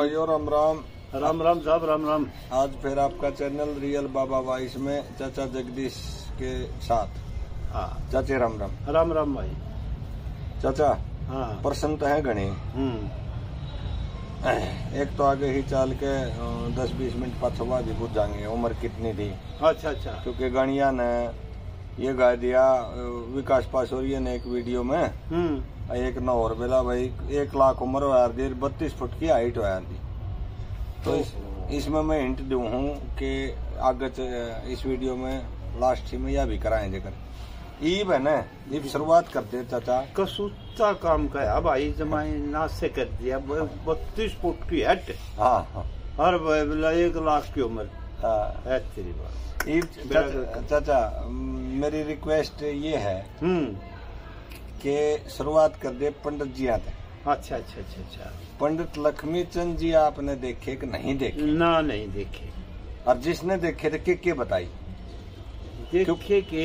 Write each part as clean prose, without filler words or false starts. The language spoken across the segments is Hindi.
भाइयों राम राम। राम राम साहब, राम राम। आज फिर आपका चैनल रियल बाबा वाइस में चाचा जगदीश के साथ। हाँ चाचे राम राम। राम राम भाई। चाचा हाँ प्रश्न तो है घने। एक तो आगे ही चाल के 10-20 मिनट पाछवा भी पूछ जाएंगे उम्र कितनी थी। अच्छा अच्छा। क्योंकि गणिया ने ये गा दिया विकास पासोरिया ने एक वीडियो में एक न और बेला भाई 1 लाख उम्र हो यार दी, 32 फुट की हाइट हो यार दी। तो इसमें मैं हिंट दूं हूँ कि आगे इस वीडियो में लास्ट में यह भी कराएं जेकर ईब है ना, ईब शुरुआत कर दे चाचा। कसूता काम का है भाई, जमाई नाश से कर दिया 32 फुट की हाइट। हाँ हाँ। और 1 लाख की उम्र। हाँ है तेरी बात। चाचा मेरी रिक्वेस्ट ये है कि शुरुआत कर दे पंडित जी आते। अच्छा अच्छा अच्छा अच्छा। पंडित लक्ष्मी चंद जी आपने देखे कि नहीं देखे? ना नहीं देखे। और जिसने देखे थे के बताई देखे के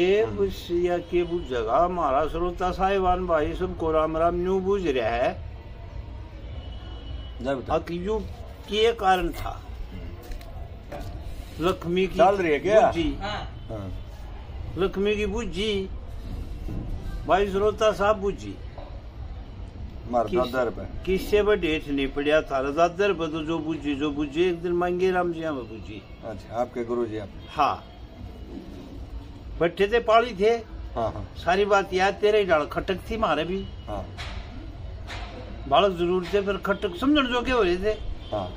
या के वो जगह हमारा श्रोता साहिबान भाई सबको राम राम न्यू बूझ रहा है यू के कारण था। लक्ष्मी की चल रही है क्या? हाँ। लक्ष्मी की बुझी भाई श्रोता साहब बुझी किससे डेठ नहीं पड़ा था दादर पे तो जो बुझी एक दिन मांगे राम जी में बुझी। अच्छा आपके गुरु जी आप? हाँ बैठे थे पाली थे। हाँ हाँ। सारी बात याद तेरे डाल खटक थी मारे भी। हाँ। बालक जरूर थे पर खटक समझ जो के हो रहे थे। हाँ।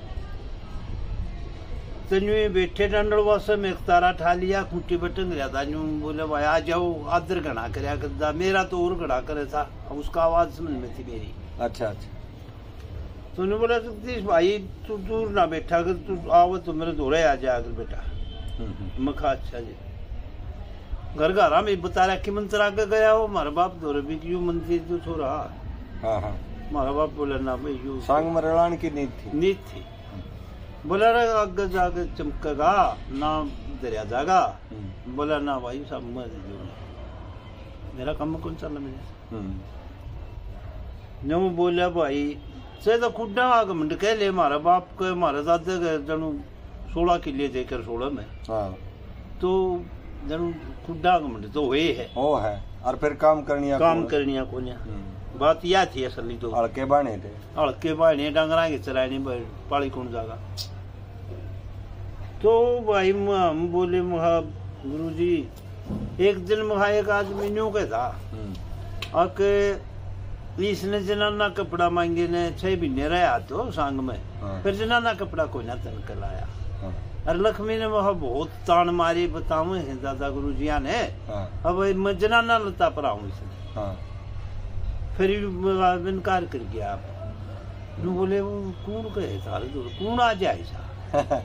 तन्यू बैठे डंडलवास में एक तारा ठा लिया खूंटी बटन गया था। न्यू बोले भाई आ जाओ आदर घना करया करता, मेरा तो और घना करे था, उसका आवाज समझ में थी मेरी। अच्छा अच्छा। तो उन्होंने बोला जगदीश भाई तू दूर ना बैठा कर, तू आओ तो मेरे दौड़े आ जाया कर बेटा। मखा अच्छा जी घर घरा में बता रहा कि मंत्र आगे गया हो हमारा बाप दौरे भी क्यों मंदिर तो छोड़ा। हाँ हाँ। हमारा बाप बोला ना भाई यू सांग मरलान की नीत थी। बोला आगे जाके चमकेगा ना दरिया जागा। बोला ना भाई सब मेरा काम कौन चल मेरे नो बोला भाई से तो खुडा आग मंड कह ले हमारा बाप के हमारे दादा के जनू 16 किले देकर 16 में। हाँ। तो जनू खुडा आग मंड तो हुए है ओ है और फिर काम करनिया को बात यह थी असली तो हल्के बाणे डांगरा के चलाने पाली कौन जागा। तो भाई हम बोले महा गुरु जी एक दिन महा एक आदमी न्यू के था आके इसने जनाना कपड़ा मांगे ने 6 महीने रहा तो सांग में। हाँ। फिर जनाना कपड़ा कोई ना तन कर लाया। हाँ। और लक्ष्मी ने वहां बहुत तान मारी बताऊ है दादा गुरु जी ने। हाँ। अब मैं जनाना लता पर आऊं इसने। हाँ। फिर इनकार कर गया आप बोले वो कौन कहे सारे दूर कौन आ जाए सा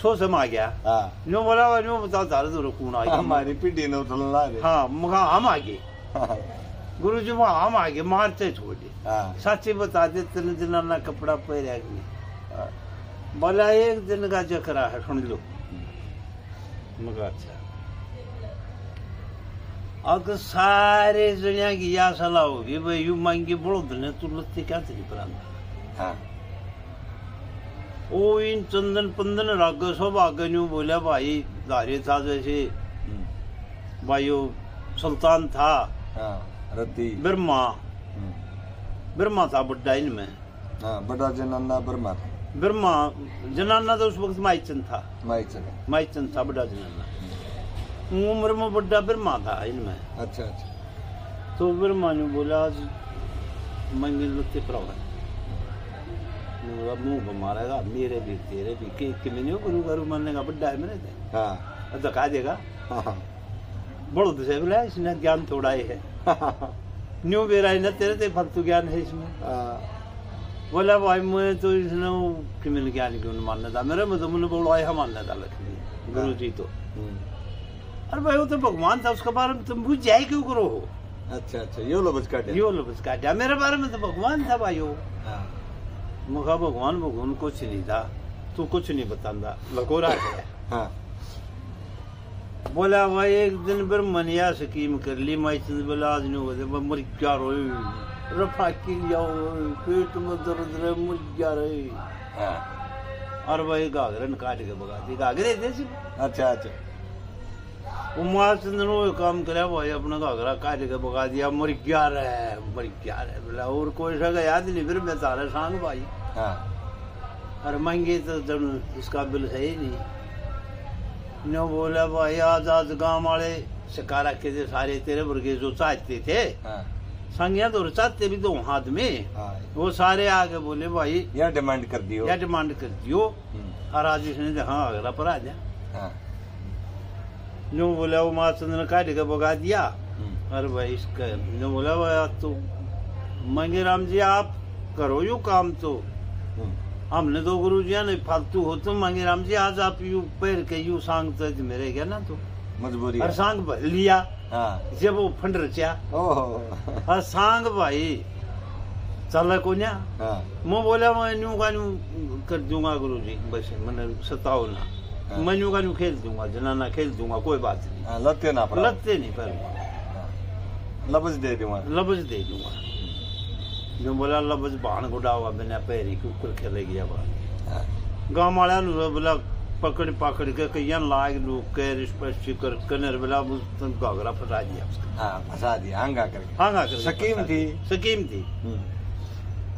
सो सम आ गया। हाँ। नो बोला नो बताओ सारे दूर कौन आ गया हमारी पीढ़ी ने उठलना। हाँ मगा हम आगे। गुरु जी वहां हम आगे मारते छोड़ दे। हाँ। सच्ची बता दे तेने जनाना कपड़ा पहरा गया। बोला एक दिन का जकरा है सुन लो। मगा अच्छा अगर सारे जनिया की या सलाह होगी भाई यू मांगे बड़ो दिन तू लत्ते क्या तेरी परांदा। हाँ। ओ इन चंदन पंदन राग सब आगे न्यू बोला भाई धारे था जैसे भाई वो सुल्तान था। हाँ। रति ब्रह्मा था बड्डा इनमें। हाँ बड़ा जनाना ब्रह्मा था। ब्रह्मा जनाना तो उस वक्त माईचंद था। माईचंद था बड़ा जनाना। उम्र में बड़ा ब्रह्मा था इनमें। अच्छा अच्छा। तो ब्रह्मा ने बोला मंगे लुत्ते प्रवा मुंह मारेगा मेरे भी तेरे भी के मैंने गुरु गुरु मानने का बड्डा है मेरे थे। हाँ तो कहा देगा। हाँ। बड़ो से बोला इसने ज्ञान थोड़ा ही है। न्यू बेरा न तेरे ते फालतू ज्ञान है इसमें। बोला भाई मैं तो इसने कि मैंने ज्ञान क्यों मानना था मेरे में तो मैंने बोला है मानना था लक्ष्मी गुरु जी तो। अरे भाई वो तो भगवान था उसके बारे में तुम बुझ जाए क्यों करो हो। अच्छा अच्छा यो लबज काटा मेरे बारे में तो भगवान था भाई वो। मुखा भगवान कुछ नहीं था तू कुछ नहीं बतांदा लकोरा है। हाँ। बोला भाई एक दिन ब्रह्मनिया स्कीम कर ली मैं बोला आज नहीं मर क्या रो रफा की जाओ पेट में दर्द रहे मुझ जा रहे हाँ। और वही घाघरन काट के भगा दी, घाघरे थे सिर्फ। अच्छा अच्छा। वो महाचंद्र वो काम करे भाई, अपना घाघरा काट के भगा दिया, मर गया रहे बोला। और कोई सगा याद नहीं, फिर मैं तारा सांग भाई। हाँ। और महंगे तो जब इसका बिल है ही नहीं। नो बोला भाई आज गांव वाले शिकारा के थे सारे तेरे वर्गे जो चाहते थे। हाँ। संज्ञा तो चाहते भी दो हाथ में। हाँ। वो सारे आगे बोले भाई या डिमांड कर दियो, या डिमांड कर दियो। और आज इसने हाँ अगला पर आ जा। हाँ। नो बोला वो महाचंद्र ने काट के भगा दिया। और भाई इसका नो बोला भाई तो मंगे राम जी आप करो यू काम, तो हमने तो गुरु जी ने फालतू हो तो मंगे राम जी आज आप यू पैर के यू सांग तो मेरे गया ना तो मजबूरी और सांग भर लिया। हाँ। जब वो फंड रचा और सांग भाई चल को ना। हाँ। मैं बोला मैं न्यू का न्यू कर दूंगा गुरु जी, बस मैंने सताओ ना। हाँ। मैं न्यू का न्यू खेल दूंगा, जनाना खेल दूंगा, कोई बात नहीं। हाँ, लत्ते ना पड़ा, लत्ते नहीं पर लबज दे दूंगा, लबज दे दूंगा। जो बोला लबज बाण गुडावा बिना पैरी के ऊपर खेले गया बात। गांव वाला बोला पकड़ पकड़ के कईयां लाग लोग के रिस्पेक्ट कर कनर बोला घाघरा फंसा दिया उसका। हाँ, फंसा दिया हांगा करके। हांगा करके स्कीम थी।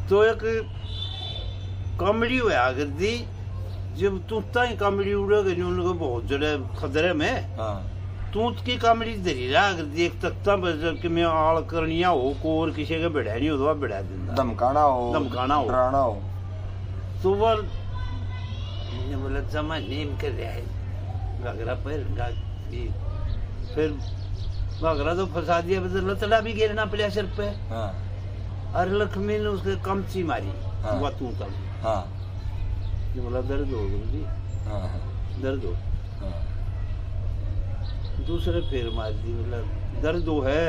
तो एक कॉमेडी हुआ करती, जब तू ही कॉमेडी उड़ेगा उनको बहुत जड़े खतरे में। हाँ। तूत की कॉमेडी धरी रहा करती, एक तख्ता पर कि मैं आल करनिया हो को और किसी का बढ़ा नहीं हो, बढ़ा देता, धमकाना हो, डराना हो। तो वो बोला जमा नेम कर रहा है घाघरा पर। फिर घाघरा तो फंसा दिया, लतड़ा भी गिरना पड़ा सिर पे। हाँ। और लक्ष्मी ने उसके कमची मारी। हाँ। वो तू तब। हाँ। बोला दर्द हो गुरु जी। हाँ। दर्द हो। हाँ। दूसरे फिर मार दी, बोला दर्द हो है।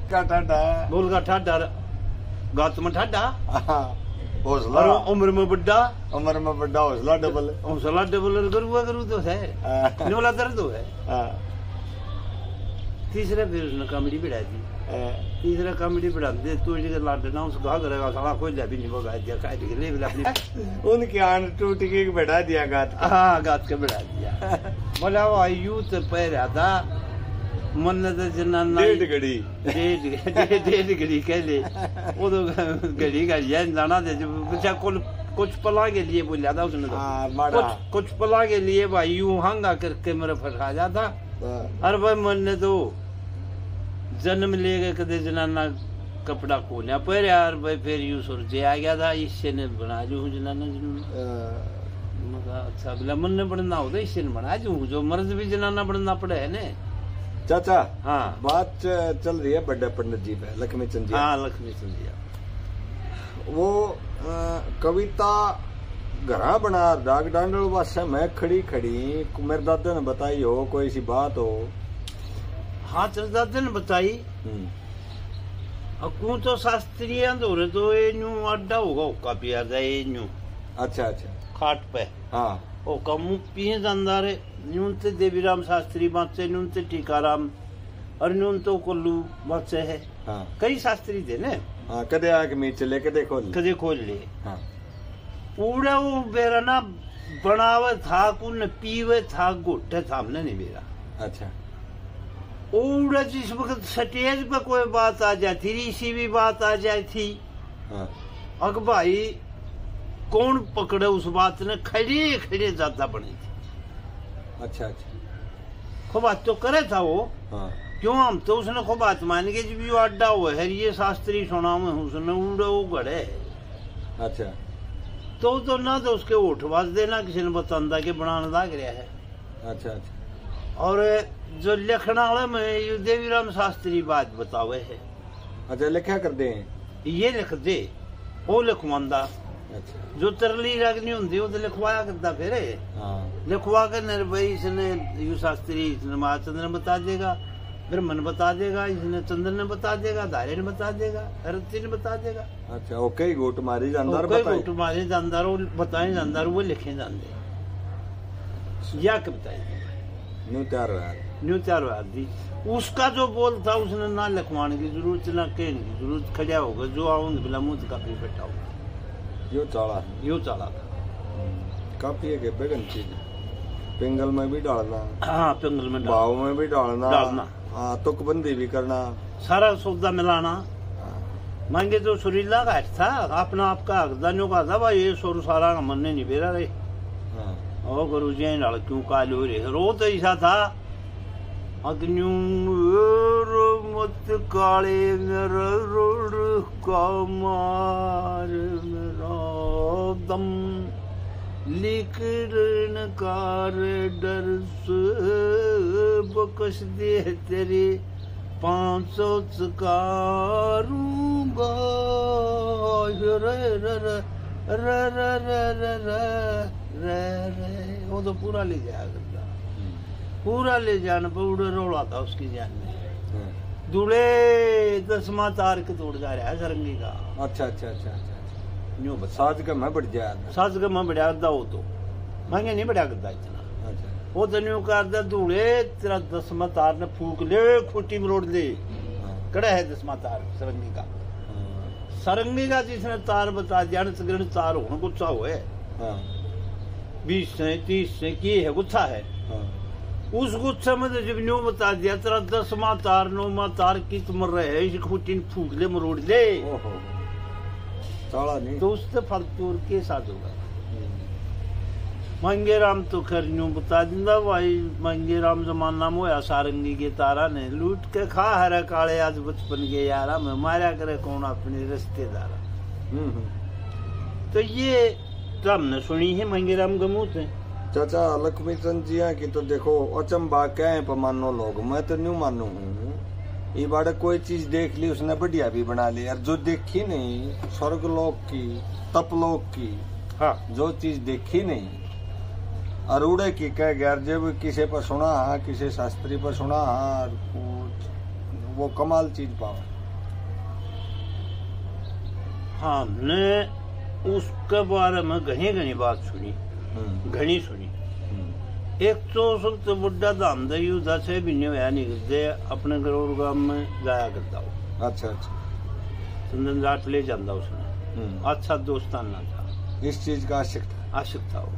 क्या ठाडा बोल का ठाडा गात में ठाडा हौसला, उम्र में बड्डा हौसला डबल करू तो है। बोला दर्द हो है। तीसरा फिर उसने कॉमेडी बढ़ा दी। तीसरा कॉमेडी बढ़ा दे तू लाडना उस घाघरा साला कोई भी नहीं भगा दिया, काट के ले अपनी उनकी आन टूट के बैठा दिया गात। हाँ, गात के बढ़ा दिया। बोला वो आयु तो पैर आता मन तो जनाना डेढ़ घड़ी कह ले। वो तो घड़ी का जाना दे बच्चा कुछ पला के लिए बोला था उसने तो। कुछ पला के लिए भाई यूं हंगा करके मेरा फंसा जाता। अरे भाई मन ने तो जन्म ले गए कदे जनाना कपड़ा खोलिया पर यार भाई फिर यूं सुरजे आ गया था, इससे ने बना जो जनाना अच्छा बोला मन ने बनना होता इससे ने बना जो मर्द भी जनाना बनना पड़े है ने। चाचा हाँ, बात चल रही है बड़े पंडित जी पे, लक्ष्मी चंद जी। हाँ, लक्ष्मी चंद जी वो कविता घरा बना डाक डांडल वास्ते मैं खड़ी मेरे दादा ने बताई हो, कोई सी बात हो। हाँ, चल दादा ने बताई। अकू तो शास्त्रीय अंदर तो न्यू अड्डा होगा ओका पिया जाए न्यू। अच्छा अच्छा। खाट पे। हाँ, ओ कमु पिए अंदर न्यून ते देवीराम शास्त्री बाचे, न्यून ते टीकाराम और न्यून तो कोल्लू बाचे है। हाँ। कई शास्त्री थे ने। हाँ, कदे आके मीच चले कदे खोल ले। हाँ। पूरा वो बेरा ना बनावे था कुन पीवे था घुट्टे सामने नहीं बेरा। अच्छा। पूरा जिस वक्त स्टेज पे कोई बात आ जाती थी, इसी भी बात आ जाती थी। हाँ। अग भाई कौन पकड़े उस बात ने, खड़े ज्यादा बनी थी। अच्छा अच्छा। खूब बात तो करे था वो। हाँ। क्यों हम तो उसने खूब बात मान के जब यो अड्डा हुआ है ये शास्त्री सुना में उसने उड़े वो गड़े। अच्छा। तो ना तो उसके ओठ बाज देना किसी ने बतांदा के बनाने लग रहा है। अच्छा अच्छा। और जो लिखना वाले में देवीराम शास्त्री बात बतावे है। अच्छा, लिखा कर दे ये लिख दे वो लिखवांदा। अच्छा। जो तरली रगनी होंगी वो तो लिखवाया करता फिर। हाँ। लिखवा कर भाई इसने यू शास्त्री महाचंद्र ने बता देगा, ब्रह्मन बता देगा, इसने चंद्र ने बता देगा, धारे ने बता देगा, हरती ने बता देगा। अच्छा, ओके गोट मारी जानदार वो बताए जानदार वो लिखे जानते या के बताए न्यू तैयार हुआ दी। उसका जो बोल था उसने ना लिखवाने की जरूरत ना कहने की जरूरत, खड़ा होगा जो आऊंगे बिला मुंह का भी बैठा होगा। यो चाला है, यो चाला था। काफी है बेगन चीज, पिंगल में भी डालना, हाँ पिंगल में भाव में भी डालना, हाँ तुकबंदी भी करना, सारा सौदा मिलाना। मांगे तो सुरीला घाट था, अपना आपका हकदानियों का था भाई, ये सोर सारा का मन नहीं बेरा रहे। और गुरु जी डाल क्यों काल हो रहे रो तो ऐसा था, अग्नियों मत काले मेरा रोड का मार मेरा दम लिखन कार डर से बकस दे तेरे 500 चकारूंगा रे रे रे रे रे रे रे। वो तो पूरा ले जाया करता, पूरा ले जाने पर उड़े रोड़ा था उसकी जान में। दूल्हे 10वां तार के तोड़ जा रहा है सरंगी का। अच्छा अच्छा अच्छा अच्छा, साज का मैं बढ़ जाया, साज का मैं बढ़िया करता, वो तो महंगे नहीं बढ़िया करता इतना। अच्छा। वो तो न्यू करता दूल्हे तेरा 10वां तार ने फूक ले, खुट्टी में रोड ले। कड़ा है 10वां तार सरंगी का। सरंगी का जिसने तार बता दिया न तार होने गुस्सा हुए 20 से 30 से की है गुस्सा है। उस गुस्से में तो जब न्यू बता दिया तेरा 10वां तार 9वां तार की तुम रहे इस खुट्टी में फूक ले मरोड़ ले, नहीं तो उससे फलतूर के साथ होगा। मंगे राम तो खैर न्यू बता दिंदा भाई, मंगे राम जमाना में होया सारंगी के तारा ने लूट के खा हरा काले आज बचपन के यारा में मारा करे कौन अपने रिश्तेदारा। तो ये तो हमने सुनी है मंगे राम के मुंह से। चाचा लक्ष्मी चंद जी की तो देखो अचंबा कहे पर मानो लोग, मैं तो न्यू मानू हूँ ये बाड़ कोई चीज देख ली उसने बढ़िया भी बना ली, और जो देखी नहीं स्वर्ग लोक की तपलोक की, हाँ जो चीज देखी नहीं अरूड़े की कह गया, जब किसी पर सुना हाँ किसी शास्त्री पर सुना हाँ वो कमाल चीज पाओ। हाँ हमने उसके बारे में घनी बात सुनी, घनी सुनी। एक तो सबसे बड़ा धाम युद्ध से भी नहीं करते अपने गरोड़ गांव में जाया करता हो। अच्छा अच्छा, चंदन जाट ले जाता उसने, अच्छा दोस्ताना था, इस चीज का आशिक था वो।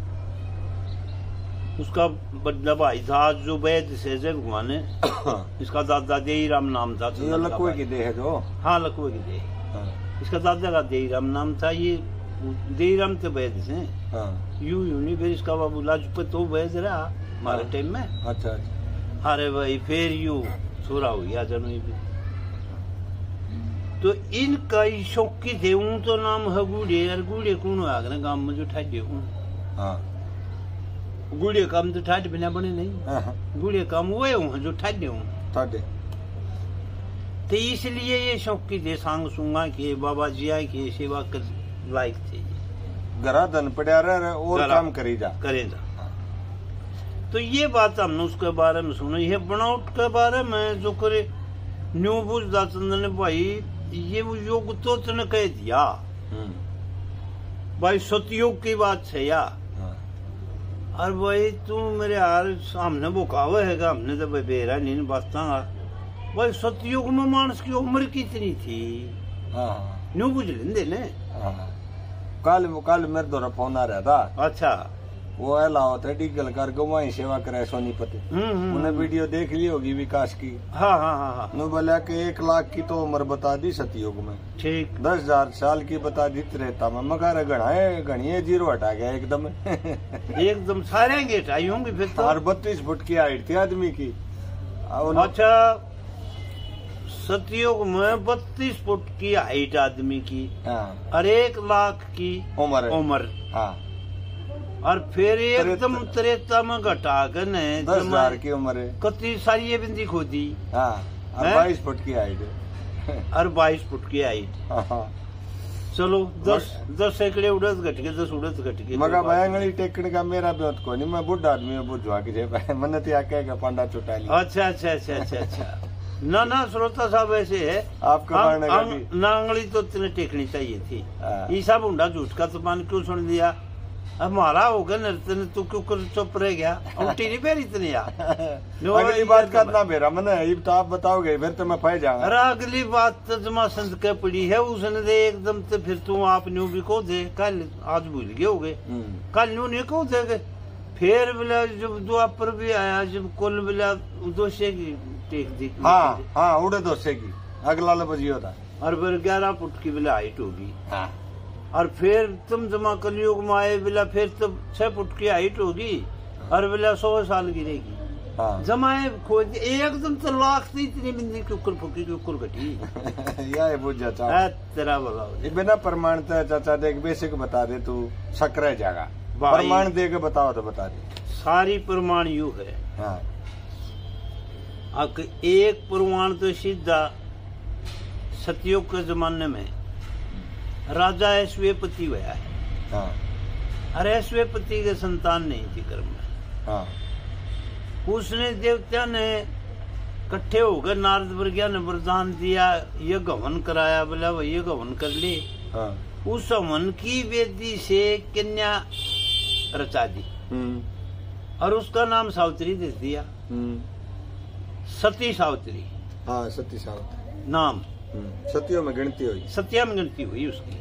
उसका बड़ा भाई था जो वैद से घुमाने, इसका दादा देही राम नाम था। लकुए की देह जो, हाँ लकुए की देह, इसका दादा का देही राम नाम था। ये देही राम तो वैद से यू नहीं, फिर इसका बाबू लाजपत तो वैद रहा हमारे टाइम में। अच्छा अच्छा, अरे भाई फिर यू छोरा हो गया जनो। तो इनका शौकी थे तो नाम है गुड़े, और गुड़े कौन आगना गांव में जो ठाडे हूँ। गुड़े काम तो ठाट बिना बने नहीं, गुड़े काम वो हूँ जो ठाडे हूँ। तो इसलिए ये शौकी थे सांग सुंगा के बाबा जिया के सेवा कर लायक थे। घरा धन पड़ा रहे और काम करे जा। तो ये बात हमने उसके बारे में सुनी है। बनावट के बारे में जो करे न्यू बुझदा चंदन ने भाई ये वो योग तो तने कह दिया भाई, सतयुग की बात है या। और भाई तू मेरे यार सामने बुकावे है हमने तो भाई बेरा नहीं बसता भाई। सतयुग में मानस की उम्र कितनी थी न्यू बुझ लेंदे ने। कल मेरे द्वारा फोन आ रहा था। अच्छा, वो लाओ थे डीगल कर गवाई सेवा करे सोनीपति, उन्हें वीडियो देख ली होगी विकास की। हाँ हाँ हाँ, नु बोला कि 1 लाख की तो उम्र बता दी सतयुग में, ठीक 10,000 साल की बता दी त्रेता में। मगर घनी जीरो हटा गया एकदम एकदम सारे गेट आई होंगी फिर तो। और 32 फुट की हाइट थी आदमी की। अच्छा, सतयुग में 32 फुट की हाइट आदमी की और 1 लाख की उम्र। हाँ, और फिर एकदम त्रेता में घटा कर 10,000 की उम्र कति सारी ये बिंदी खोदी। हाँ, 22 फुट की हाइट और 22 फुट की हाइट। चलो 10 एकड़े उड़द घट के 10 उड़द घट के मगर बैंगली टेकने का मेरा बहुत को नहीं। मैं बुढ़ा आदमी बुझवा के मैंने तो क्या पांडा चुटा लिया। अच्छा अच्छा अच्छा अच्छा अच्छा। ना श्रोता साहब ऐसे है आपका नांगली तो तेने टेकनी चाहिए थी। ईसा बुंडा झूठ का तो मान क्यों सुन दिया हमारा होगा नर्तन, तू क्यों चुप रह गया? उल्टी नहीं पैरी इतने यार। अगली बात करना मेरा मन है, तो आप बताओगे फिर तो मैं फंस जाऊंगा। अरे अगली बात तो जमा संत के पड़ी है, उसने दे एकदम तो फिर तू आप न्यू भी को दे, कल आज भूल गए हो गए, कल न्यू नहीं को देगे। फिर बोला जब द्वापर भी आया, जब कुल बोला दोषे की टेक दी। हाँ उड़े दोषे की अगला लबजी होता। और फिर 11 फुट की बोला हाइट होगी। और फिर तुम जमा कलयुग में आए बोला, फिर तो 6 फुट की हाइट होगी और बोला 100 साल गिरेगी। जमाए खोज एकदम तो लाख से इतनी बिंदी कुकुर फूकी कुकुर घटी। यह बुझ जाता तेरा बोला बिना प्रमाण चाचा देख बेसिक बता दे, तू शक रह जाएगा। प्रमाण दे के बताओ तो बता दे। सारी प्रमाण यू है। एक प्रमाण तो सीधा सतयुग के जमाने में राजा ऐश्वर्यपति हुआ है। अरे ऐश्वर्यपति के संतान नहीं थी कर्म में। उसने देवता ने इकट्ठे होकर नारद वर्गिया ने वरदान दिया, ये गवन कराया, बोला वही ये गवन कर ले। उस हवन की वेदी से कन्या रचा दी और उसका नाम सावित्री दे दिया। सती सावित्री। हाँ सती सावित्री नाम। सतियों में गिनती हुई, सत्या में गिनती हुई उसकी।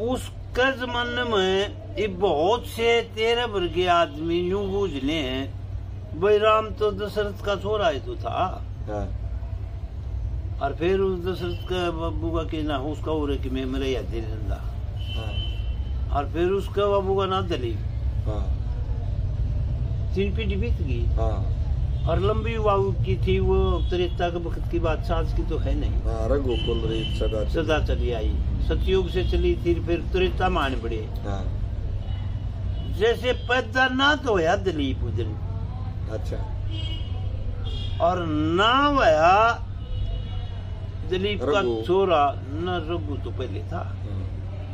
उसके जमाने में ये बहुत से 13 वर्गीय आदमी यूं बूझ ले हैं, भाई राम तो दशरथ का छोरा ही तो था। और फिर उस दशरथ का बाबू का कहना उसका हो रहा कि मैं मेरा याद जिंदा। और फिर उसका बाबू का नाम दलीप। 3 पीढ़ी बीत गई और लंबी वायु की थी वो। त्रेता के वक्त की बात आज की तो है नहीं। रघुकुल सदा चली आई, सतयुग से चली थी, फिर त्रेता मान पड़े। जैसे पैदा ना तो होया दलीप उस दिन। अच्छा। और ना होया दिलीप का छोरा, न रघु तो पहले था।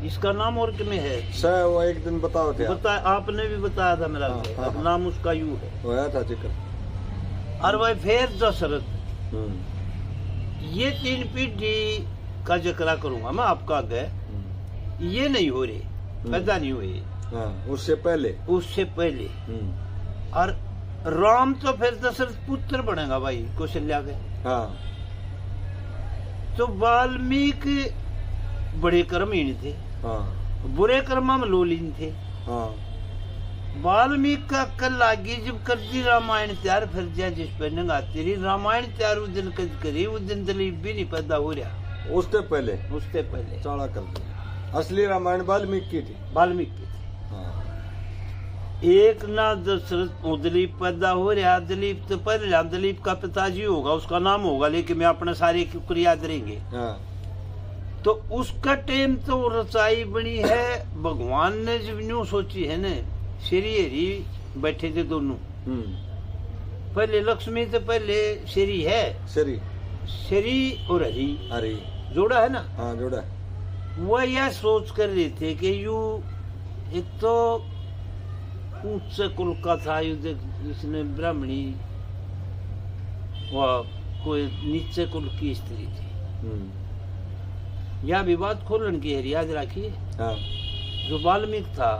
इसका नाम और में है वो एक दिन बताओ थे आपने भी बताया था मेरा। अब नाम उसका यू है, होया था जिक्र। और वह फिर दशरथ। ये 3 पीढ़ी का जिक्र करूंगा मैं आपका आगे। ये नहीं हो रहे, पैदा नहीं हुए। उससे पहले। और राम तो फिर दशरथ पुत्र बनेगा भाई कौशल्या के। तो वाल्मीकि बड़े कर्महीन थे, बुरे कर्म में लोलीन थे। वाल्मीकि का अक्ल लागी जब कर दी रामायण तैयार, फिर जा जिस पर नंगा तेरी रामायण तैयार उस दिन करी, उस दिन दलीप भी नहीं पैदा हो रहा। उससे पहले चाड़ा कर दिया। असली रामायण वाल्मीकि थी। एक ना दशरथ दलीप पैदा हो रहा। दलीप तो पहले दलीप का पिताजी होगा, उसका नाम होगा, लेकिन मैं अपने सारे कुकर याद रहेंगे। तो उसका टाइम तो रचाई बनी है। भगवान ने जब न्यू सोची है न, श्री हरि बैठे थे दोनों। पहले लक्ष्मी तो पहले श्री है, श्री और हरि जोड़ा है ना। जोड़ा। वह यह सोच कर रहे थे कि यू एक तो उच्च कुल का था, जिसने ब्राह्मणी, वह कोई नीचे कुल की स्त्री थी। यह विवाद खोलन की है, याद रखिए। जो वाल्मीकि था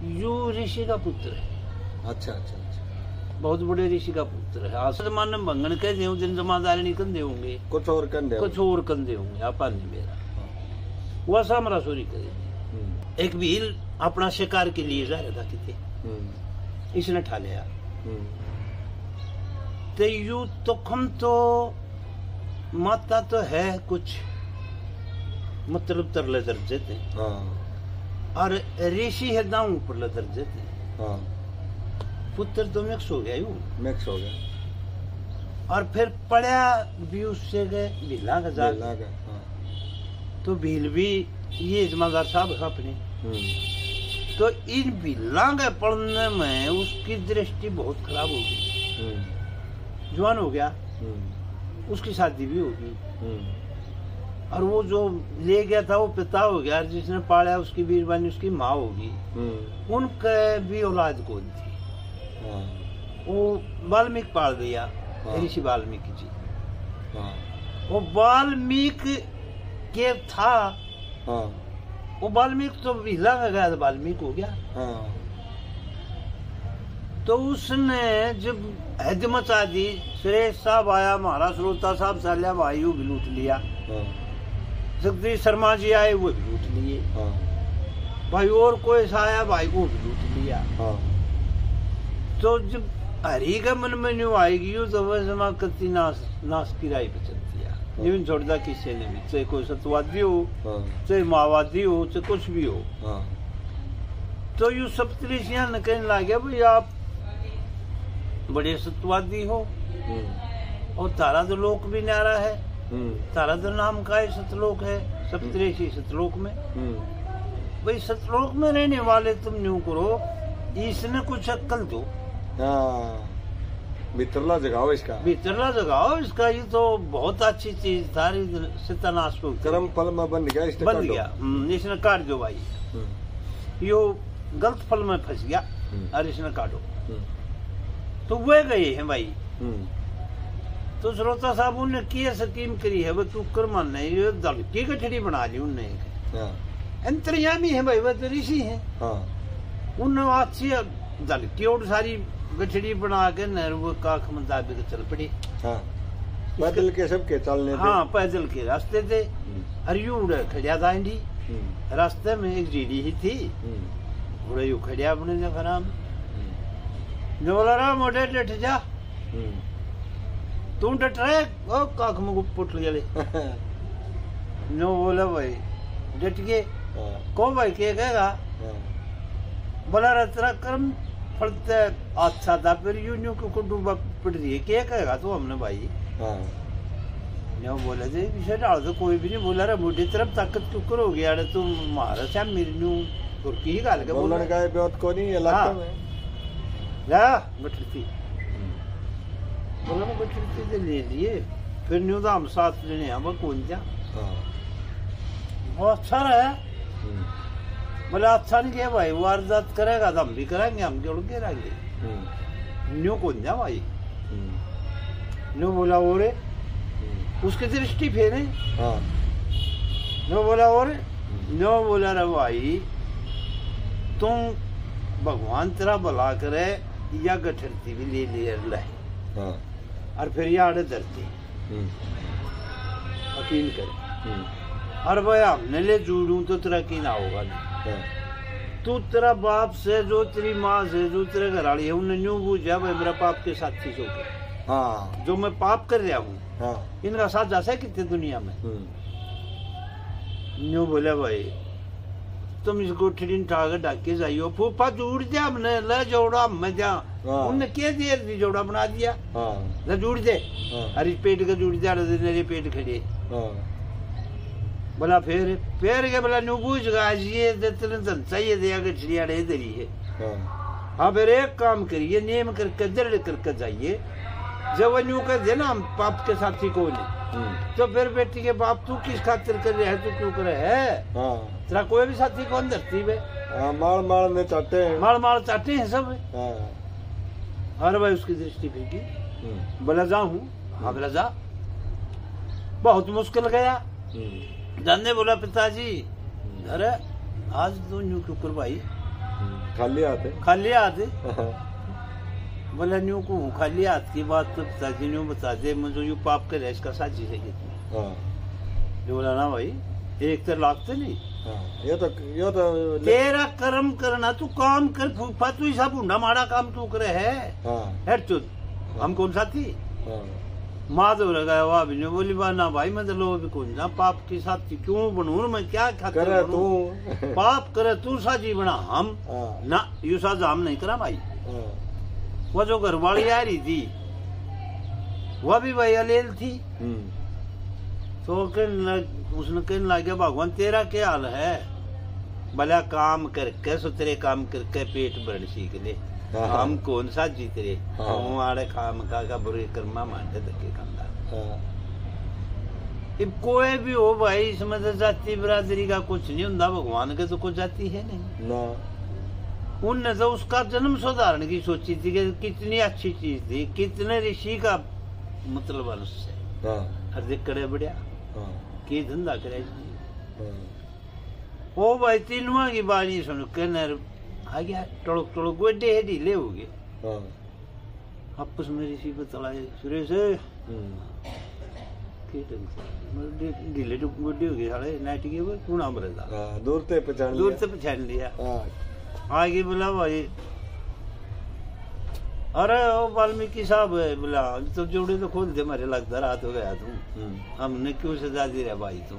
यू ऋषि का पुत्र है। अच्छा। बहुत बड़े ऋषि का पुत्र है। आज जमाने में भंगन के देव दिन जमादारी नहीं कंधे होंगे, कुछ और कंधे होंगे। आपन मेरा वह सामरा सोरी करे। एक भील अपना शिकार के लिए जा रहा था किते, इसने ठा लिया। तो यू तो हम तो माता तो है कुछ, मतलब तरले दर्जे थे। और ऋषि है दाऊ पर दर्जे थे। पुत्र तो मिक्स हो गया। और फिर पड़ा भी उससे गए भीला का जाल। तो भील भी ये जमादार साहब है अपने। तो इन भीला के पढ़ने में उसकी दृष्टि बहुत खराब हो गई। जवान हो गया, उसकी शादी भी होगी। और वो जो ले गया था वो पिता हो गया, जिसने पाला उसकी वीरवानी उसकी माँ होगी। उनके भी औलाद कौन थी? वो वाल्मीकि पाल गया, ऋषि वाल्मीकि जी। वो वाल्मीकि के था वो वाल्मीकि तो विला में गया, वाल्मीकि हो गया। हाँ। तो उसने जब हद मचा दी, सुरेश साहब आया, हमारा श्रोता साहब सालिया भाई वो भी लूट लिया। हाँ। जगदीश शर्मा जी आए, वो भी लूट लिए। हाँ। भाई और कोई सा आया, भाई वो भी लूट लिया। हाँ। तो जब हरी का मन में न्यू आएगी तो वह जमा करती नाश की राय पे चलती है। न्यू छोड़ता किसी ने भी, चाहे कोई सत्यवादी हो, चाहे माओवादी हो, चाहे कुछ भी हो। तो यू सप्तऋषियां ने कहने लगे भाई आप बड़े सत्यवादी हो और तारा तो लोक भी न्यारा है, तारा तो नाम का है सतलोक है, सप्तऋषि सतलोक में। भाई सतलोक में रहने वाले तुम न्यू करो, इसने कुछ अक्कल दो, भीतरला जगाओ इसका, भीतरला जगाओ इसका। ये तो बहुत अच्छी चीज था, सत्यानाश को कर्म फल में बन गया, इसने बन गया। इसने काट दो भाई, यो गलत फल में फंस गया और इसने काटो। तो वे गए हैं भाई। तो श्रोता साहब उनने की स्कीम करी है, वो तू कर मान ये दल की गठड़ी बना ली उनने। अंतर्यामी है भाई, वह तो ऋषि है। उन्होंने अच्छी दल की और सारी गठड़ी बना के नहर काख मुताबिक चल पड़ी। पैदल के सबके चलने थे। हाँ, पैदल के रास्ते थे। हरियूड़ खड़िया था इंडी, रास्ते में एक जीडी ही थी, घोड़े यू खड़िया अपने जगह जो बोला रहा मोटे डट जा, तू डट रहे ओ काख में पुट गए। नो बोला भाई डट गए। को भाई के कहेगा, बोला रहा तेरा कर्म फलते अच्छा था, फिर यूं को डूबा पड़ रही है, क्या कहेगा तो हमने भाई। नो बोला थे विषय डाल दो, कोई भी नहीं बोला रहा मोटी तरफ ताकत क्यों हो गया तुम मारा से मेरी न्यू तुर्की ही गाल के बोलने का बहुत को नहीं इलाका में गठड़ी बोला गठड़ी से ले लिए। फिर न्यू तो हम साथ लेने हम कौन जा वो अच्छा रहा। बोला अच्छा नहीं किया भाई, वारदात करेगा तो हम भी करेंगे, हम जोड़ के रहेंगे। न्यू कौन जा भाई। न्यू बोला और उसकी दृष्टि फेरे। न्यू बोला और न्यू बोला रे भाई तुम भगवान तेरा भला करे या गठरती भी ले ले और फिर ये आड़े धरती यकीन करे। और भाई हमने ले जुड़ू तो तेरा की ना होगा नहीं। तू तेरा बाप से जो तेरी माँ से जो तेरे घर वाली है उन्हें न्यू बूझा भाई मेरा पाप के साथी सो के जो मैं पाप कर रहा हूँ इनका साथ जा सकते कितने दुनिया में। न्यू बोले भाई तुम इस गोठड़ी ठाकर ढक के जाइयो, फूफा जुड़ दिया हमने, ले जोड़ा मैं जा उनने क्या दिया जोड़ा बना दिया, ले जुड़ दे। अरे पेट का जुड़ दिया, मेरे पेट खड़े। बोला फिर के बोला न्यू बूझ गया ये धन चाहिए दिया गठड़िया इधर ही है। हाँ फिर एक काम करिए, नियम करके दृढ़ करके जाइए, जब वो न्यू कर दे ना हम पाप के साथी को नहीं तो फिर बेटी के बाप तू किस खातिर कर रहे है, तू क्यों करे है। तेरा कोई भी साथी कौन धरती में माल माल में चाटे हैं, माल माल चाटे हैं सब। अरे भाई उसकी दृष्टि फेंकी, बोला जाऊं। हाँ बोला जा। बहुत मुश्किल गया। जाने बोला पिताजी अरे आज तो न्यू क्यों कर भाई, खाली आते। बोला न्यू को खाली हाथ की बात तो पिताजी न्यू बता दे, मुझे यू पाप करे इसका साझी है कितना। जो बोला ना भाई एक तो लागते नहीं। ये तो तेरा कर्म करना, तू काम कर फूफा, तू ऐसा बूढ़ा माड़ा काम तू करे है चुद हम कौन साथी। माँ तो लगाया वाह भी नहीं बोली बा ना भाई मैं तो लोग कौन ना पाप के साथी क्यों बनू, मैं क्या खाकर तू पाप करे तू साझी बना हम ना, यू साझा हम नहीं करा भाई। वो जो घरवाली आ रही थी वह भी भाई अलेल थी। तो उसने कहने लगा भगवान तेरा क्या हाल है, भला काम करके सुतरे काम करके पेट भरण सीख ले, हम कौन सा जीत रहे हमारे खाम का बुरे कर्मा मांडे धक्के खानदार। कोई भी हो भाई इसमें तो जाति बिरादरी का कुछ नहीं होता, भगवान के तो कुछ जाति है नहीं। उनने तो उसका जन्म सुधारने की सोची थी कि कितनी अच्छी चीज थी, कितने ऋषि का मतलब वंश है, हर कड़े बढ़िया की धंधा करे। ओ भाई तीनवा की बारी सुन के नर आ गया टड़क टड़क गोडे ढीले हो गए। आपस में ऋषि बतलाए सुरेश ढीले गोडे हो गए साले नाइट के वो टूना मरेगा दूर से पहचान लिया। आगे बोला भाई अरे ओ वाल्मीकि साहब है बोला तो जोड़े तो खोल दे मेरे लगता रात हो गया तू हमने क्यों सजा दी रहा भाई तू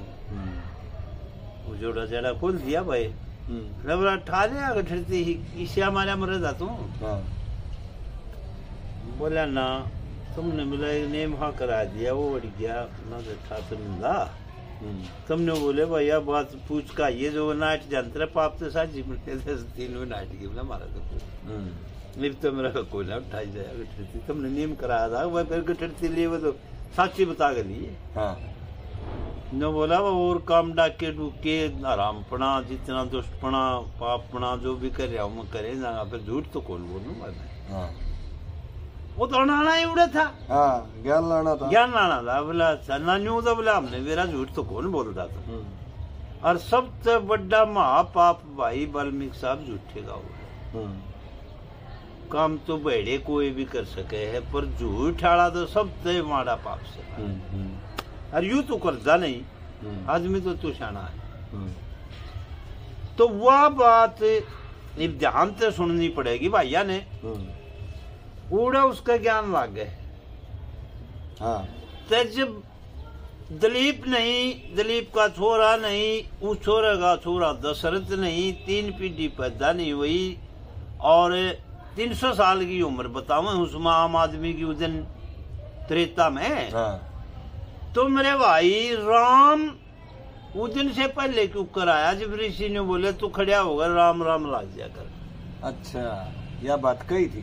वो जोड़ा जड़ा खोल दिया भाई बोला ठा लिया गठरती ही इससे हमारे मर जा तू बोला ना तुमने बोला एक नेम हाँ करा दिया वो बढ़ गया ना ठा तो मिला तुमने बोले भैया बात पूछ का ये जो नाट जानते रहे पाप तो साझी तीनों नाट की बोला मारा तो तो मेरा कोई ना उठाई जाए गठरती तुमने नेम कराया था वह फिर गठरती लिए वो तो साक्षी बता के लिए न बोला वो और काम डाके डूके आरामपना जितना दुष्टपना पापपना जो भी कर रहा हूँ मैं करे ना फिर झूठ तो कौन बोलूँ मैं वो तो नाना ही उड़ा था ज्ञान लाना था बोला नान्यू तो बोला हमने मेरा झूठ तो कौन बोलता था और सबसे बड़ा महापाप भाई वाल्मीकि साहब झूठे का हुआ काम तो बड़े कोई भी कर सके है पर झूठ आड़ा तो सबसे माड़ा पाप से और यू तो करता नहीं आदमी तो तू शाना है तो वह बात ध्यान से सुननी पड़ेगी भैया ने उड़ा उसका ज्ञान लाग गए। तो जब दिलीप का छोरा नहीं उस छोरे का छोरा दशरथ नहीं 3 पीढ़ी पैदा नहीं हुई और 300 साल की उम्र बताओ उसमें आम आदमी की उस दिन त्रेता में तो मेरे भाई राम उस दिन से पहले क्यों कराया जब ऋषि ने बोले तू खड़ा होगा राम राम लाग जा कर। अच्छा यह बात कही थी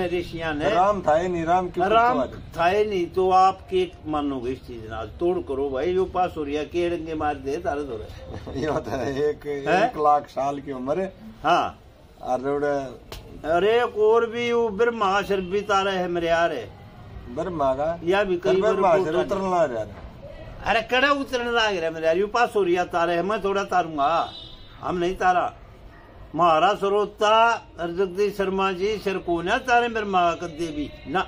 ऋषिया ने राम था नहीं राम था नहीं तो आप के मानोगे इस चीज ना तोड़ करो भाई जो पास हो रहा के रंगे मार दे तारे थोड़े ये होता है 1 लाख साल की उम्र अरे और भी वो ब्रह्मा शर भी तारे है मेरे यार ब्रह्मा का या भी कई उतरने लग रहा अरे कड़ा उतरने लग रहा मेरे यार यू पास हो रहा तारे है मैं थोड़ा तारूंगा हम नहीं तारा महाराज सरोता जगदीश शर्मा जी सरकोना तारे ब्रह्मा कदे भी ना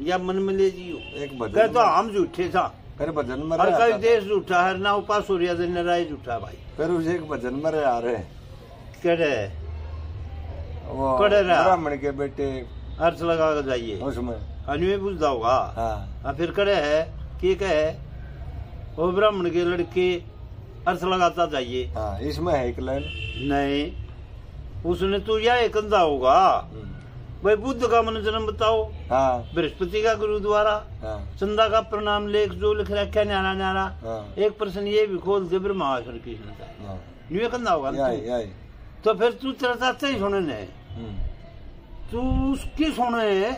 या मन में ले जियो एक भजन तो हम झूठे था फिर भजन में और कई देश झूठा है ना उपास सूर्य दिन राय झूठा भाई फिर उसे एक भजन में आ रहे कड़े वो ब्राह्मण के बेटे अर्थ लगा कर जाइए उसमें अनुय बुझता होगा फिर कड़े है कि कहे वो ब्राह्मण के लड़के अर्थ लगाता जाइए इसमें है एक लाइन नहीं उसने तो यह एक अंधा होगा भाई बुद्ध का मन जन्म बताओ बृहस्पति का गुरु द्वारा चंदा का प्रणाम लेख जो लिख रखा न्यारा न्यारा एक प्रश्न ये भी खोल दे ब्रह्मा कृष्ण का एक अंधा होगा तो फिर तू चलता ही सुने तू उसकी सुने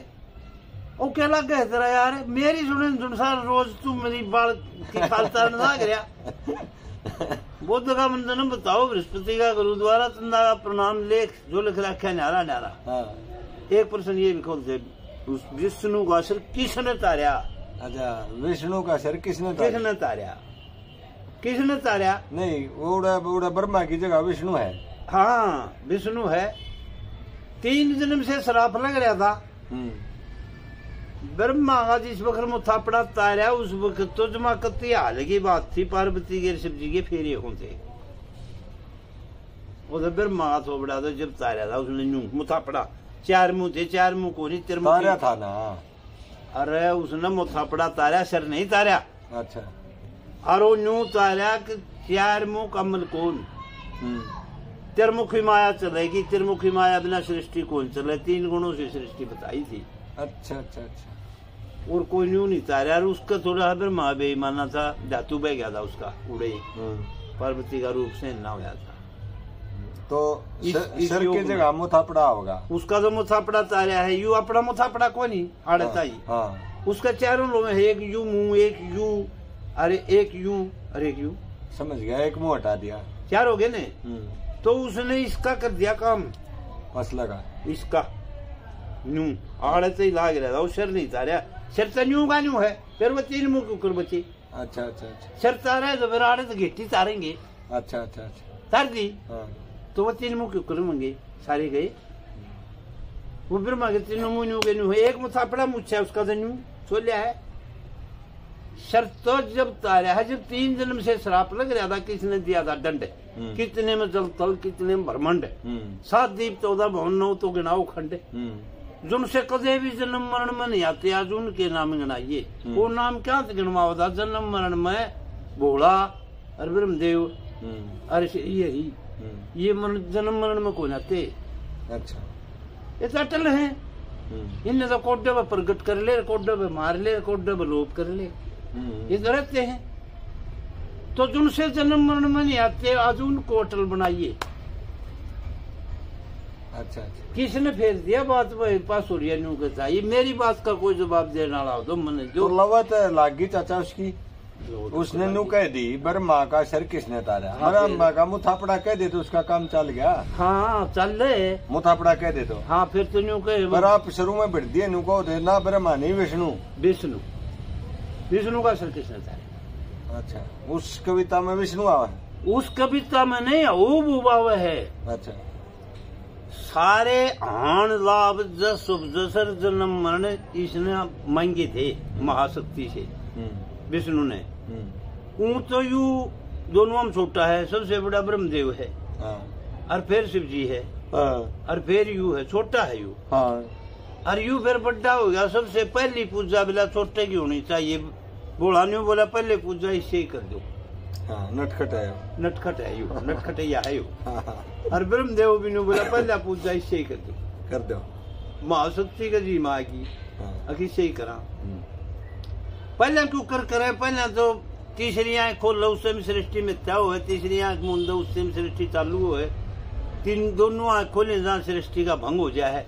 वो क्या लग गया तेरा यार मेरी सुने सुनसार रोज तू मेरी बाल की खालता लग रहा बुद्ध का मंजन बताओ बृहस्पति का गुरु द्वारा चंदा का प्रणाम लेख जो लिख रखा न्यारा न्यारा एक प्रश्न ये भी खोल दे विष्णु का सिर किसने तारा अच्छा विष्णु का सिर किसने तारा नहीं वो ब्रह्मा की जगह विष्णु है विष्णु है 3 जन्म से श्राप लग रहा था ब्रह्मा का जिस वक्त मुथापड़ा तारा उस वक्त तो जमा कत्ती हाल की बात थी पार्वती के शिव जी के फेरे होते उधर ब्रह्मा का थोपड़ा तो जब तारा था उसने यूं मुथापड़ा 4 मुंह थे 4 मुंह को नहीं तारा था ना अरे उसने मुथापड़ा तारा सर नहीं तारा अच्छा और वो यूं तारा 4 मुंह कमल कौन त्रिमुखी माया चलेगी त्रिमुखी माया बिना सृष्टि कौन चले 3 गुणों से सृष्टि बताई थी अच्छा अच्छा अच्छा और कोई न्यू नहीं तारा यार उसका थोड़ा ब्रह्मा बेईमाना था धातु बह गया था उसका उड़े पार्वती का रूप से ना होया था तो सर की जगह मुथापड़ा होगा उसका जो मुथापड़ा तारा है यू अपना मुथापड़ा कौन ही आड़ता ही उसका 4 लोग है एक यू मुंह एक यू अरे एक यू अरे एक यू समझ गया एक मुंह हटा दिया 4 हो गए ने तो उसने इसका कर दिया काम फसला का इसका न्यू आड़े से ही लाग रहा था वो सिर नहीं तारा सिर तो न्यू का न्यू है फिर वो 3 मुंह के ऊपर बचे अच्छा अच्छा अच्छा सिर तारा है तो फिर आड़े तो घेटी तारेंगे अच्छा अच्छा अच्छा तार दी। हाँ। तो वो 3 मुंह क्यों मंगे सारे गए। वो ब्रह्मा के 3 मुंह न्यू के न्यू है, एक मुथापड़ा मुझ है उसका न्यू छोलिया है। शर्त तो जब तारा है, जब 3 जन्म से श्राप लग रहा था, किसने दिया था दंड, कितने में जल तल, कितने में ब्रह्मांड, 7 दीप 14 भवन 9 तो गिनाओ खंड, जिनसे कदे भी जन्म मरण में नहीं आते, आज उनके नाम गिनाइए। वो नाम क्या गिनवाओ था, जन्म मरण में भोला और ब्रह्मदेव, अरे यही ये जन्म मरण में कौन आते। अच्छा ये तो अटल है, इन्हें तो कोड्डे में प्रगट कर ले, कोड्डे में मार ले, कोड्डे में लोप कर ले, ये तो रहते हैं। तो जिनसे जन्म मरण में नहीं आते, आज उनको अटल बनाइए। अच्छा अच्छा किसने फेर दिया बात पास हो रही है, ये मेरी बात का कोई जवाब देने वाला हो तो मैंने जो लवत लागी चाचा उसकी, उसने नू कह दी ब्रह्मा का सर किसने तारा, ब्रह्मा का मुथापड़ा कह दे तो उसका काम चल गया। हाँ चल रहे, मुथापड़ा कह दे तो हाँ फिर तो न्यू कहे, पर आप शुरू में बढ़ दिए नू को ना ब्रह्मा नहीं विष्णु, विष्णु विष्णु का सर किसने तारा। अच्छा उस कविता में विष्णु आवा है, उस कविता में नहीं, वो बुबाव है। अच्छा सारे आन लाभ जस जसर जन्म मरण इसने मांगे थे महाशक्ति से विष्णु ने। ऊं तो यू दोनों में छोटा है, सबसे बड़ा ब्रह्मदेव है, और फिर शिव जी है, और फिर यू है छोटा है यू, और यू फिर बड़ा हो गया। सबसे पहली पूजा बिला छोटे की होनी चाहिए, बोला न्यू बोला पहले पूजा इससे ही कर दो। नटखट है, नटखट है यू, नटखटैया है यू। और ब्रह्मदेव भी न्यू बोला पहला पूजा इससे ही कर दो। महाशक्ति का जी माँ की अखिसे ही करा, पहले क्यों करे, पहले तो तीसरी आंख खोल लो, उससे सृष्टि में क्या हुआ, तीसरी आंख मूंद उससे सृष्टि चालू हुए, दोनों आंख खोले जहाँ सृष्टि का भंग हो जाए।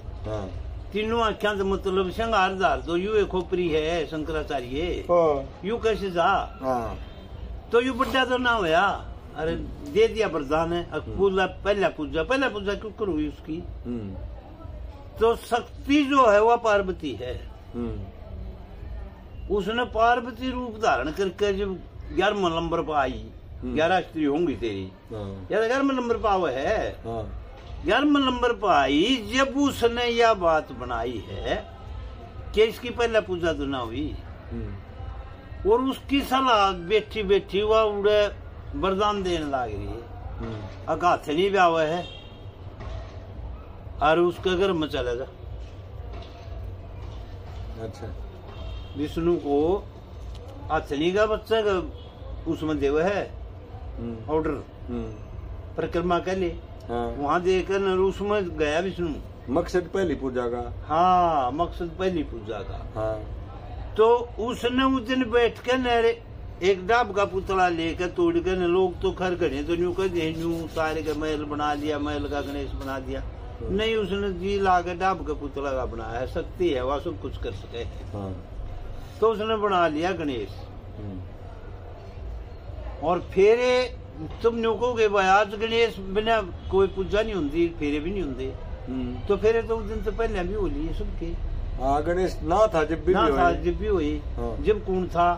तीनों आंखा तो मतलब श्रृंगारदार तो यू खोपरी है शंकराचार्य, यू कैसे जा, तो यू बड्डा तो ना होया। अरे दे दिया वरदान है, पूजा पहला पूजा क्यों करो उसकी। तो शक्ति जो है वह पार्वती है, उसने पार्वती रूप धारण करके जब 11वें नंबर पर आई, 11 स्त्री होंगी तेरी, या 11वें नंबर पर आवे है, 11वें नंबर पर आई जब उसने यह बात बनाई है कि इसकी पहला पूजा तो ना हुई, और उसकी सलाह बैठी बैठी वह उड़े वरदान देने लग रही है, अगाथ नहीं भी आवे है, और उसके घर में चला जा। अच्छा विष्णु को अथनी का बच्चा का उसमें देव है ऑर्डर, परिक्रमा कर ले, वहां देकर उसमें गया विष्णु, मकसद पहली पूजा का। हाँ मकसद पहली पूजा का। तो उसने उस दिन बैठ कर न एक डाब का पुतला लेकर तोड़ कर, लोग तो खर गए तो न्यू कहते न्यू सारे का महल बना लिया, महल का गणेश बना दिया, नहीं उसने जी लाकर डाब का पुतला का बनाया है, शक्ति है वह सब कुछ कर सके। तो उसने बना लिया गणेश, और फेरे तुम न्यू कहोगे भाई आज गणेश बिना कोई पूजा नहीं होती, फेरे भी नहीं होते, तो फेरे तो उस दिन तो पहले भी हो लिए सबके। गणेश ना था जब भी हुई, जब कौन था,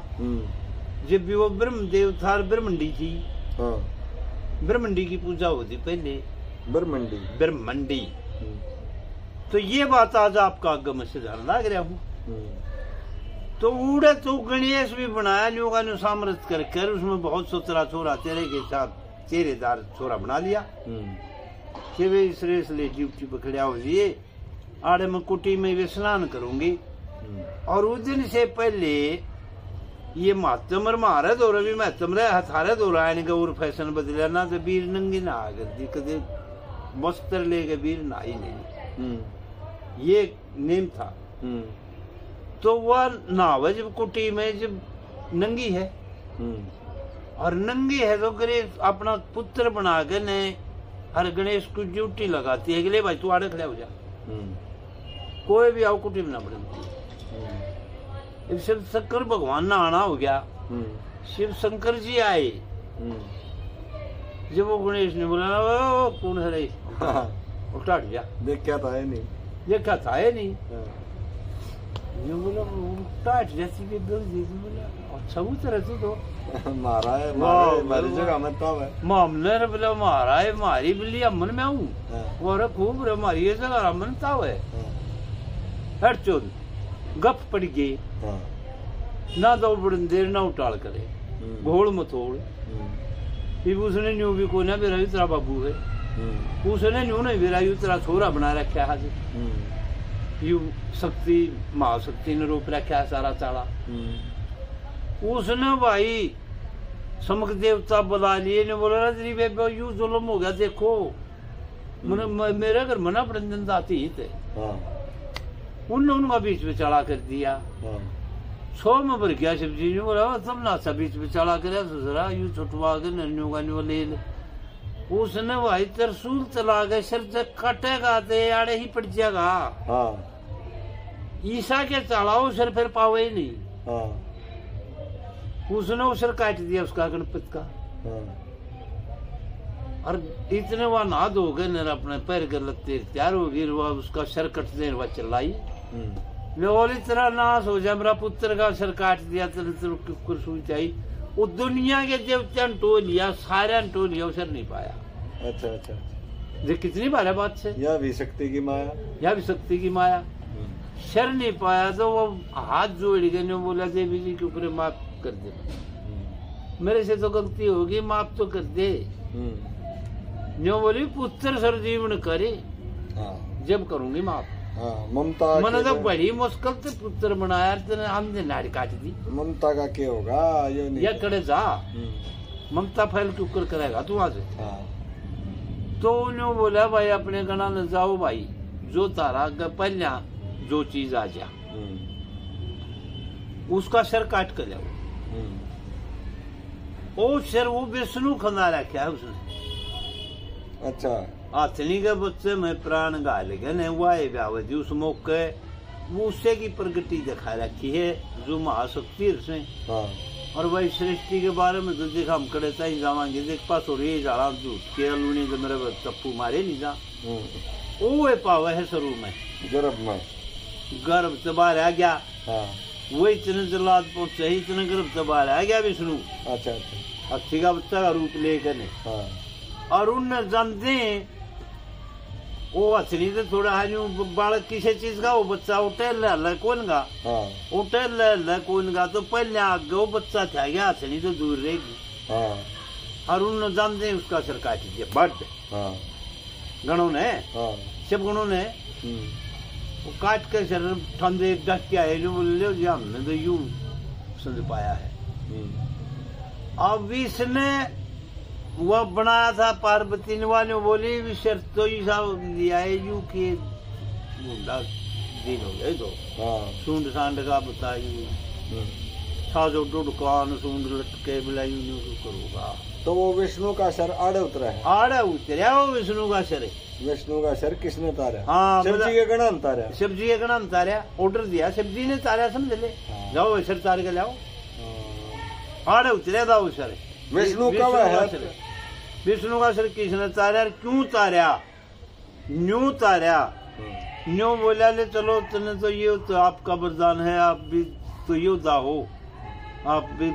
जब भी वो ब्रह्मदेव था, ब्रह्मंडी थी, ब्रह्मंडी की पूजा होती पहले, ब्रह्मंडी। तो ये बात आज आपका आगम से ध्यान लग रहा हूँ। तो उड़े तो गणेश भी बनाया लोगों ने सामर्थ्य करके, उसमें बहुत सोतरा छोरा तेरे के साथ चेहरेदार छोरा बना लिया, श्रेष्ठ ले ड्यूटी पकड़ा हो ये आड़े में कुटी में वे स्नान करूंगी, और उस दिन से पहले ये मातम मारे दो रवि महत्म रहे हथारे दो रहा है, और फैशन बदला ना तो वीर नंगी ना आ गई, कदे वस्त्र लेके वीर ना ही नहीं, ये नेम था। तो वह नावे जब कुटी में जब नंगी है, और नंगी है तो गणेश अपना पुत्र बना के ने हर गणेश को ड्यूटी लगाती है कि ले भाई तू आड़े खड़े हो जा, कोई भी आओ कुटी में ना बढ़ती। शिव शंकर भगवान ना आना हो गया, शिव शंकर जी आए, जब वो गणेश ने बोला कौन है रे, उठा गया, देखा था है नहीं, देखा था है नहीं। जो बोला टाइट जैसी की दिल दी बोला अच्छा उतर तो मारा है मारी जगह में तो है मामले रे बोला मारा है मारी बिल्ली अमन में हूँ और खूब रे मारी ये जगह अमन ताव है हट चोद गप पड़ गई ना दो बड़न देर ना उटाल करे घोड़ मथोड़ फिर उसने न्यू भी कोई ना मेरा भी तेरा बाबू है उसने न्यू नहीं मेरा यू तेरा छोरा बना रखा है यू शक्ति महाशक्ति ने रूप रखा है सारा चाड़ा उसने भाई समक देवता बुला लिए ने बोला तेरी बेबे यू जुल्म हो गया देखो मेरे घर मना प्रंजन आती ही थे उनने उनका बीच में चढ़ा कर दिया 100 में भर गया शिव जी ने बोला तब ना सा बीच में चढ़ा कर ससुरा यू छुटवा के नन्यू का न्यू ले उसने भाई तरसूल चला गए सिर से कटेगा तो आड़े ही पड़ जाएगा ईसा के चलाओ सिर फिर पावे ही नहीं उसने उसे काट दिया उसका गणपति का और इतने वहां ना धो गए न अपने पैर के लत्ते तैयार हो गई वह उसका सर कट दे वह चिल्लाई बोली तरह नाश हो जाए मेरा पुत्र का सर काट दिया तेरे चाहिए वो दुनिया के देवता टो लिया सारे टो लिया सर नहीं पाया अच्छा अच्छा ये कितनी बार है बात से यह भी शक्ति की माया यह भी शक्ति की माया सर नहीं पाया तो वो हाथ जोड़ गए बोला देवी जी के ऊपर माफ कर दे मेरे से तो गलती होगी माफ तो कर दे न्यो बोली पुत्र सर जीवन करे जब करूंगी माफ ममता मैंने तो बड़ी मुश्किल से पुत्र बनाया तेने हमने नाड़ी काट दी ममता का क्या होगा ये नहीं या करे जा ममता फैल के ऊपर करेगा तू वहां से तो उन्होंने बोला भाई अपने गणा न जाओ भाई जो तारा पहला जो चीज आ जा उसका सर काट कर जाओ ओ सर वो विष्णु खंदा रखा है उसने अच्छा हाथनी के बच्चे में प्राण गाल गए वाए व्यावधि उस मौके वो उससे की प्रगति दिखा रखी है जो महाशक्ति से और वही सृष्टि के बारे में तो देखा हम कड़े ही जावांगे देख पास और ये जाला झूठ के लूनी तो मेरे चप्पू मारे नहीं जा वो पावे है स्वरूप में गर्भ से बाहर आ गया वो इतने जलाद पहुंचे इतने गर्भ से बाहर आ गया विष्णु अच्छा अच्छा अस्थि का बच्चा का रूप लेकर और उन जानते वो असली तो थोड़ा बालक किसी चीज का वो बच्चा उठे कौन का उठे कौन का तो पहले आगे वो बच्चा था गया असली तो दूर रहेगी और उन जानते उसका सर काट दिया बट गणों ने सब गणों ने वो काट के सर ठंडे डट के आए बोले जी हमने तो यूं समझ पाया है अब इसने वह बनाया था पार्वती ने वाले बोली विशर तो लिया है यू के मुंडा दिन हो गए तो सूंड सांड का बताइए साजो डुडकान सूंड लटके बुलाई करूंगा तो वो विष्णु का सर आड़े उतरा है आड़े उतरा वो विष्णु का सर है विष्णु का सर किसने तारा हाँ शिव जी के गणा तारा शिव जी के गणा तारा ऑर्डर दिया शिव जी ने तारा समझ ले जाओ सर तार के लाओ आड़े उतरे था वो सर विष्णु का है विष्णु का सर किसने तारा क्यों तारा न्यू तारा न्यू बोला ले चलो तने तो ये तो आपका वरदान है आप भी तो योद्धा हो आप भी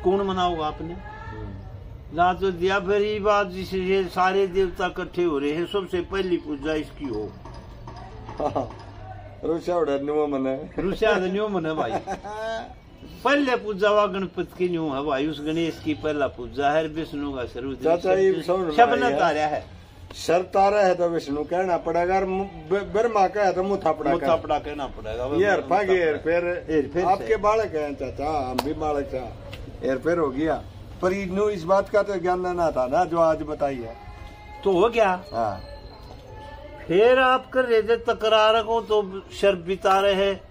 कौन मनाओगा आपने ना तो दिया फिर ये बात जिसे सारे देवता इकट्ठे हो रहे हैं सबसे पहली पूजा इसकी हो रुषा न्यू मने भाई पहले पूजा हुआ गणपति की न्यू है भाई उस गणेश की पहला पूजा है विष्णु का शुरू सब ने तारा है सर तारा है तो विष्णु कहना पड़ेगा ब्रह्मा का है तो मुथा पड़ा कहना पड़ेगा ये हेर आपके बालक है चाचा हम भी बालक था हेर फेर हो गया पर इस बात का तो ज्ञान ना था ना जो आज बताई है तो हो गया फिर आप कर रहे थे तकरार को तो शर बिता रहे हैं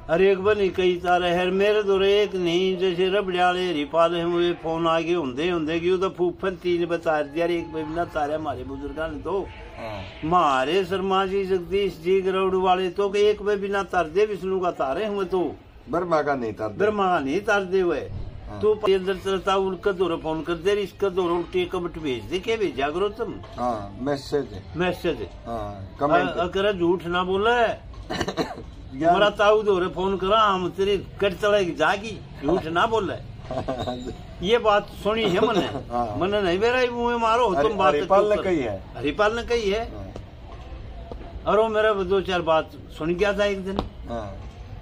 हर एक बनी कई तारे है मेरे दौरे एक नहीं जैसे रबड़ियाले हरिपाल हुए फोन आगे होंदे कि तो फूफन 3 बता दिया एक बिना तारे हमारे बुजुर्गा ने तो हमारे शर्मा जी जगदीश जी गरौड़ वाले तो एक में बिना तार दे विष्णु का तारे हुए तो ब्रह्मा का नहीं तार दे हुए तो अंदर चलता उनका दौरा फोन कर दे इसका दौरा उल्टी कमेंट भेज दे के भेजा करो तुम मैसेज अगर झूठ ना बोले हमारा ताऊ दो फोन करा, हम तेरी कट चलेगी जागी, झूठ ना बोल रहे। ये बात सुनी है मैंने। मैंने नहीं मेरा मुँह मारो, तुम बात हरिपाल ने कही है, हरिपाल ने कही है। और वो मेरा 2-4 बात सुन गया था एक दिन।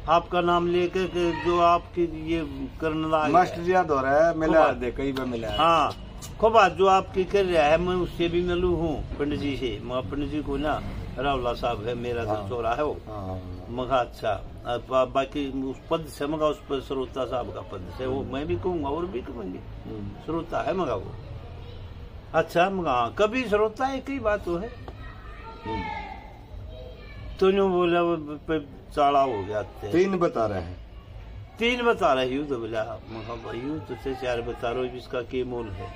आपका नाम लेकर के जो आपकी ये करने लगा, मास्टर याद हो रहा है, मिला दे कई बार मिला। हाँ खूब बात जो आपकी कर रहा है, मैं उससे भी मिलू हूँ पंडित जी से। मैं पंडित जी को ना रावला साहब है मेरा दिल चोरा है वो। मगा अच्छा बाकी उस पद से मगा उस पर श्रोता साहब का पद से वो मैं भी कहूँगा और भी कहूँगी, श्रोता है मगा वो। अच्छा मगा कभी श्रोता एक ही बात वो है। तो यूँ बोला वो चाड़ा हो गया। 3 बता रहे हैं, 3 बता रहे हूँ। तो बोला मगा भाई तुझसे 4 बता रहा हूँ, इसका क्या मोल है।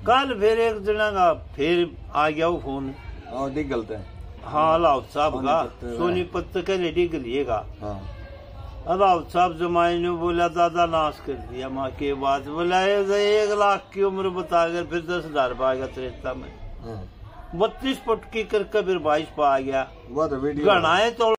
कल फिर एक जना का फिर आ गया वो फोन, और डिगलते हैं। हाँ अलाउद साहब का सोनीपत के रेडी करिएगा। अलाउद साहब जमाई ने बोला दादा नाश कर दिया माँ के बाद। बोला 1 लाख की उम्र बताकर फिर 10,000 पाएगा त्रेता में। 32 फुट की करके फिर 22 पा गया। वो तो वीडियो घनाए तो